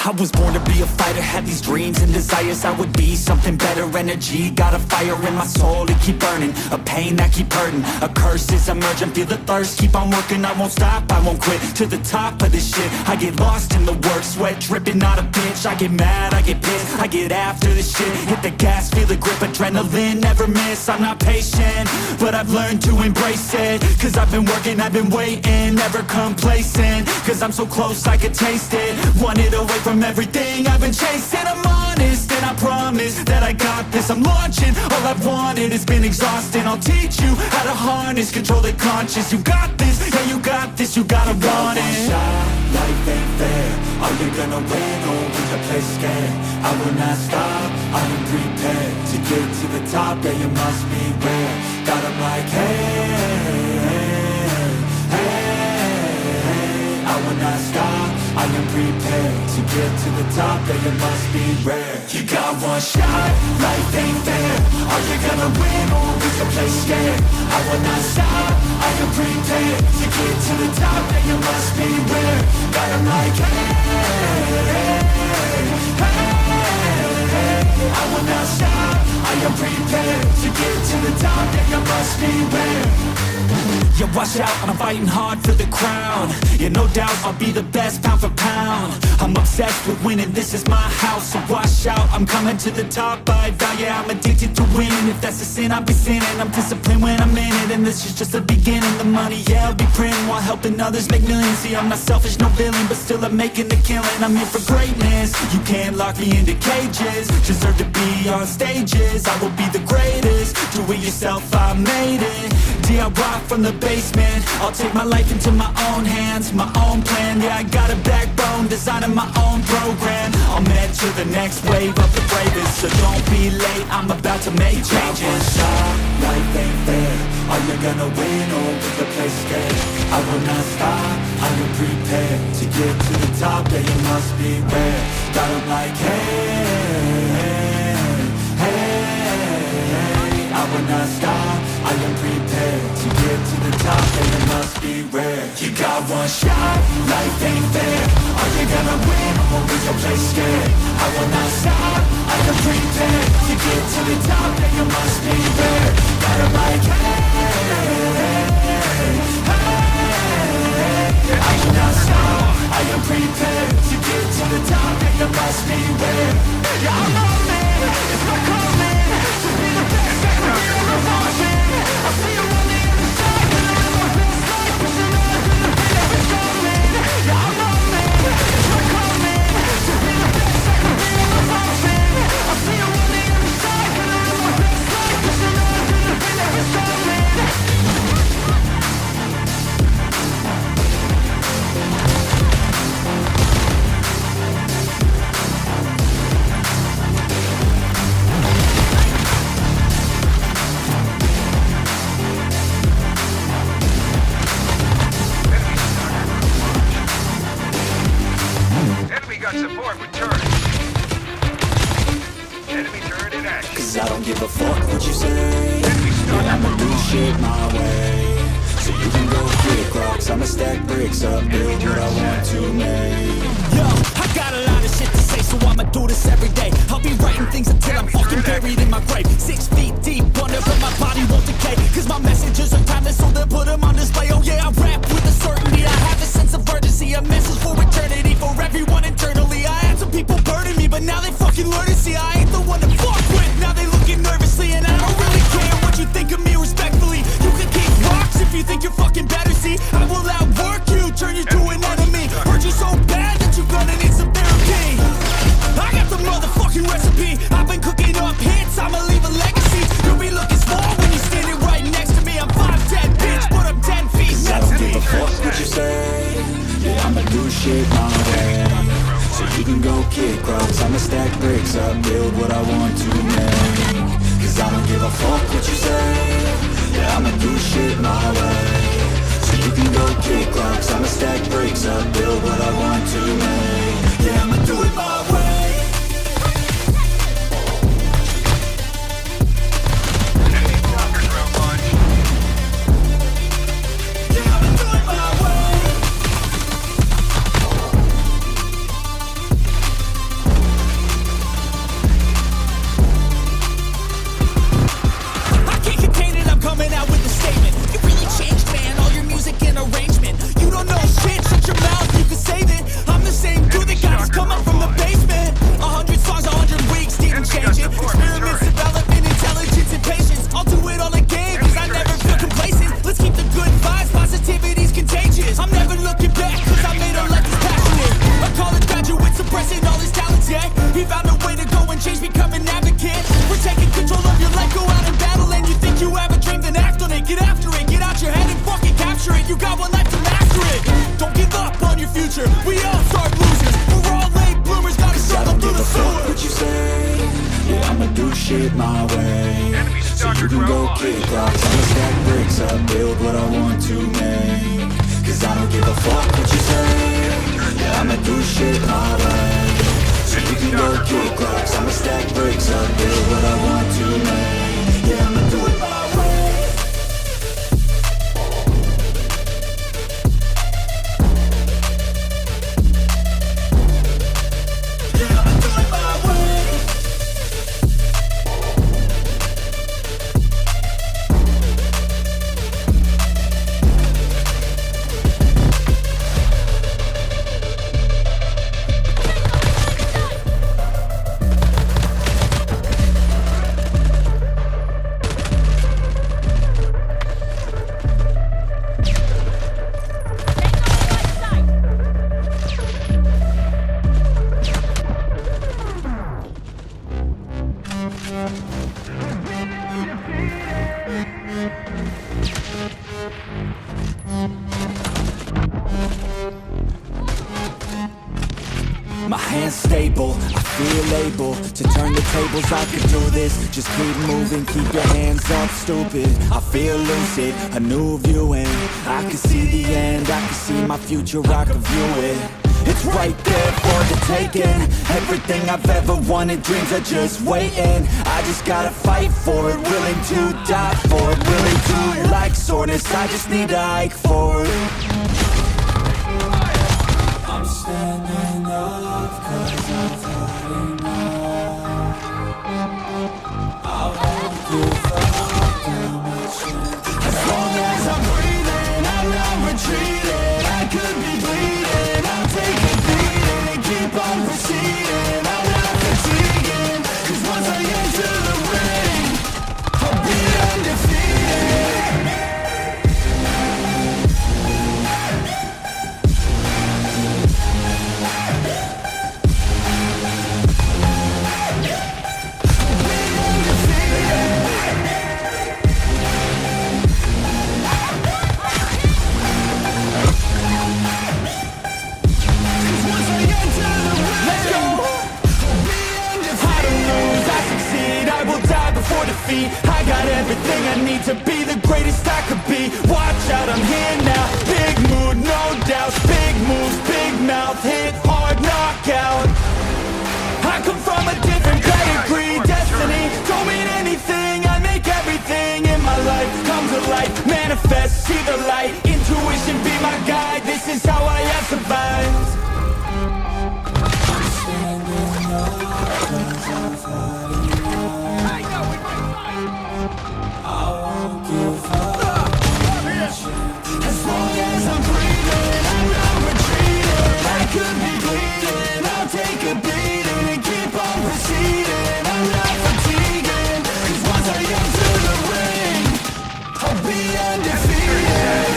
I was born to be a fighter, had these dreams and desires. I would be something better, energy, got a fire in my soul to keep burning, a pain that keep hurting, a curse is emerging, feel the thirst, keep on working, I won't stop, I won't quit, to the top of this shit, I get lost in the work, sweat dripping, not a bitch, I get mad, I get pissed, I get after this shit, hit the gas, feel the grip, adrenaline, never miss, I'm not patient, but I've learned to embrace it, cause I've been working, I've been waiting, never complacent, cause I'm so close I could taste it, want it away from everything I've been chasing. I'm honest and I promise that I got this. I'm launching, all I've wanted has been exhausting. I'll teach you how to harness, control the conscious. You got this, yeah you got this, you gotta want it. Shot, life ain't fair. Are you gonna win or will you play scared? I will not stop, I am prepared to get to the top, yeah you must beware. Got 'em like hey, I will not stop, I am prepared to get to the top, yeah you must be rare. You got one shot, life ain't fair. Are you gonna win or will you play scared? I will not stop, I am prepared to get to the top, yeah you must be rare. Got 'em like hey, I will not stop, I am prepared to get to the top, yeah you must be rare. Yeah, watch out, I'm fighting hard for the crown. Yeah, no doubt, I'll be the best pound for pound. I'm obsessed with winning, this is my house. So watch out, I'm coming to the top. I vow, yeah, I'm addicted to winning. If that's a sin, I'll be sinning. I'm disciplined when I'm in it, and this is just the beginning. The money, yeah, I'll be printing while helping others make millions. See, I'm not selfish, no villain, but still I'm making the killing. I'm here for greatness, you can't lock me into cages. Deserve to be on stages, I will be the greatest. Do it yourself, I made it. DIY from the basement, I'll take my life into my own hands, my own plan, yeah I got a backbone, designing my own program. I'm head to the next wave of the bravest, so don't be late, I'm about to make changes. Shot, life ain't fair, are you gonna win or will you play scared? I will not stop, I am prepared to get to the top, yeah you must beware. Got 'em like hey, I will not stop, I am prepared to get to the top, and it must be rare. You got one shot, life ain't fair. Are you gonna win or will you play scared? I will not stop, I am prepared to get to the top, and you must be rare. Got 'em like I will not stop, I am prepared to get to the top, and you must be rare. Yeah, I'm on it, it's my calling to be the best at the revolution. I see you on the other side, and I know what it's like, pushing on through the pain of it's coming. Yeah, I'm on it, it's my calling to be the best at the revolution. I see you on the other side, and I know what it's like, pushing on through the pain of it's coming. Support returning. Enemy turret in action. Cause I don't give a fuck what you say. Yeah, I'ma do shit my way. So you can go kick rocks, I'ma stack bricks up, build what I want to make. Yo, I got a lot of shit to say, so I'ma do this every day. I'll be writing things until I'm fucking buried in my grave. 6 feet deep under, but my body won't decay. Cause my messages are timeless, so they'll put them on display. Oh yeah, I rap with a certainty, I have a sense of urgency. A message for eternity, for everyone internally. I had some people burning me, but now they fucking learn to see I ain't the one to fuck with. Now they looking nervously, and I don't really care what you think of me respectfully. You can kick rocks if you think you're fucking better, see. I will outwork you, turn you to an enemy. Hurt you so bad that you're gonna need some therapy. I got the motherfucking recipe. I've been cooking up hits, I'ma leave a legacy. You'll be looking small when you're standing right next to me. I'm 5'10", bitch, but I'm 10 feet next to me. I don't give a fuck what you say. Yeah, I'ma do shit my way. So you can go kick rocks, I'ma stack bricks up, build what I want to make. Cause I don't give a fuck what you say. Yeah, I'ma do shit my way. So you can go kick rocks, I'ma stack bricks up, build what I want to make. Yeah, I'ma do it my way. my way. So you can go kick rocks, I'ma stack bricks up, build what I want to make. Cause I don't give a fuck what you say, yeah, I'ma do shit my way. So you can go kick rocks, I'ma stack bricks up, build what I want to make. Yeah, I'ma do it my way. My hands stable, I feel able to turn the tables, I can do this. Just keep moving, keep your hands up, stupid. I feel lucid, a new view and I can see the end, I can see my future, I can view it. It's right there for the taking. Everything I've ever wanted, dreams are just waiting. I just gotta fight for it, willing to die for it. Willing to like soreness, I just need a hike for it. I'm standing up cause I've had enough. I won't give up on my chance. As long as I'm breathing, I'm not retreating. I could be bleeding, I'll take a beating and keep on proceeding. I'm not fatiguing, cause once I enter the ring, I'll be undefeated. I got everything I need to be the greatest I could be. Watch out, I'm here now. Big mood, no doubts. Big moves, big mouth. Hit hard, knockout. I come from a different pedigree. Destiny don't mean anything. I make everything in my life come to life. Manifest, see the light. Intuition be my guide. This is how I have survived. I'm standing up 'cause I've had enough. I won't give up. As long as I'm breathing, I'm not retreating. I could be bleeding, I'll take a beating and keep on proceeding. I'm not fatiguing, cause once I enter the ring, I'll be undefeated.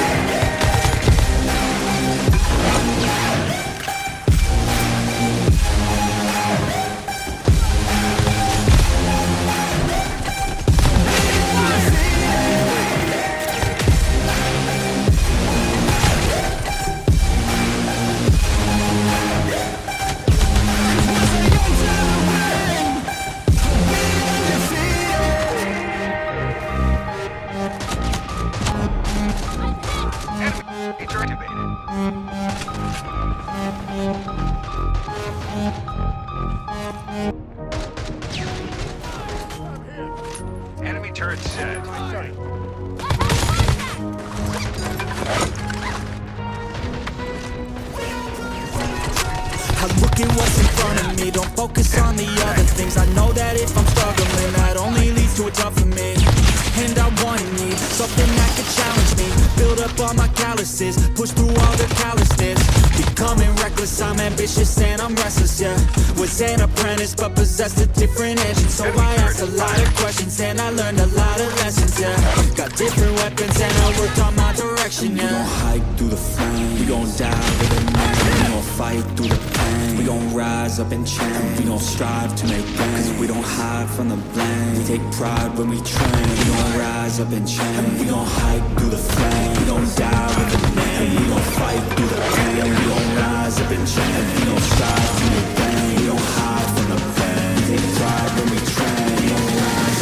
Enemy turret set. I look at what's in front of me, don't focus on the other things. I know that if I'm struggling, that only leads to a tough for me. And I wanna need something that could challenge me. Build up all my calluses, push through all the callousness. Becoming reckless, I'm ambitious and I'm restless, yeah. Was an apprentice but possessed a different engine. So I asked a lot of questions and I learned a lot of lessons, yeah. Got different weapons and I worked on my direction, yeah. We gon' hike through the flame, we gon' die with a name. We gon' fight through the pain, we gon' rise up and change. We gon' strive to make gains, cause we don't hide from the blame. We take pride when we train, we gon' rise up and change. We gon' hike through the flame, we gon' die with a name. We gon' fight through the pain, we gon' rise up and change. We gon' strive to make gains, we don't hide from the pain. We take pride when we train, we gon' rise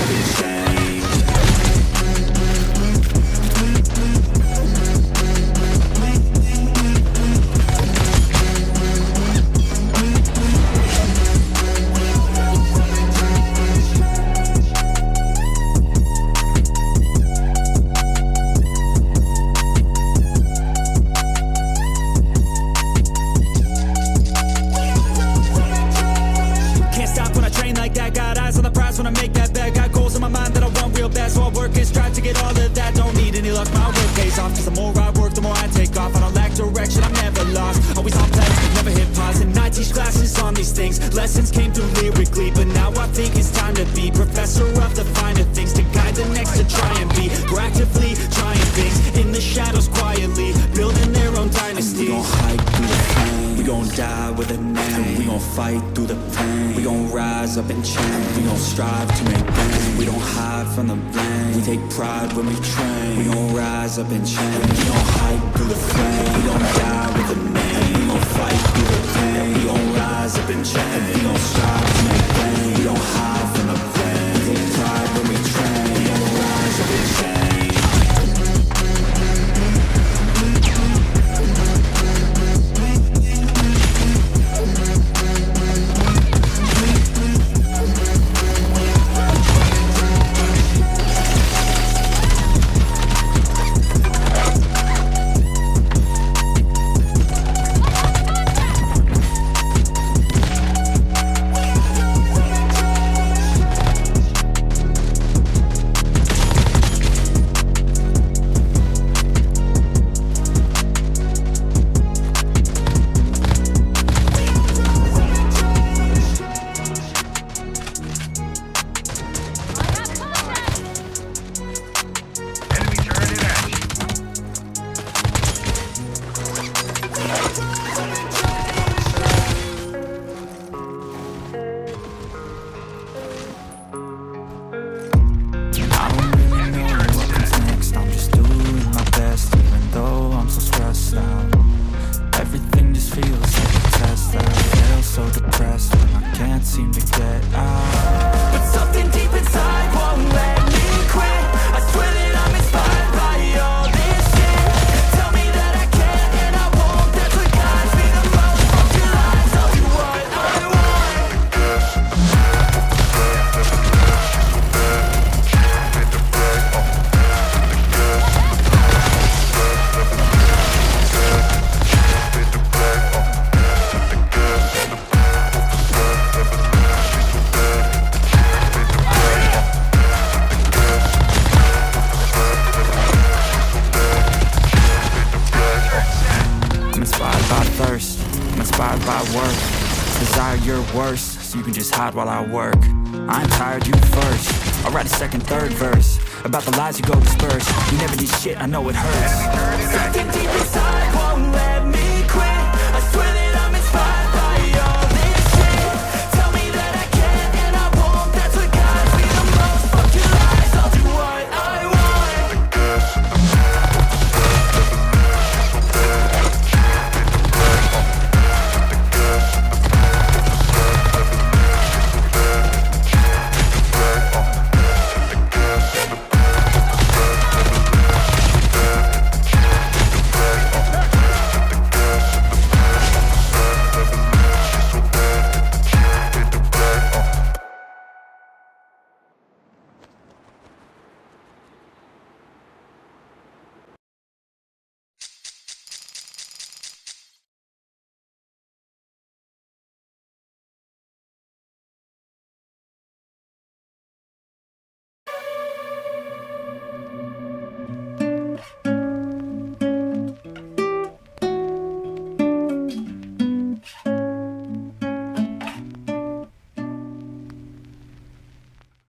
Lessons came through lyrically, but now I think it's time to be professor of the finer things, to guide the next to try and be proactively trying things in the shadows quietly, building their own dynasty. And we gon' hike through the pain, we gon' die with a name, we gon' fight through the pain, we gon' rise up and change, we gon' strive to make gains, we don't hide from the blame, we take pride when we train, we gon' rise up and change, we gon' hike through the flame, we gon' die with a name, we gon' fight through the pain, we gon' rise up and change, we gon' strive to make gains, we don't hide from the blame, we take pride when we train, we gon' rise up and change. So you can just hide while I work. I'm tired, you first. I'll write a second, third verse about the lies you go disperse. You never did shit, I know it hurts. Something deep inside won't let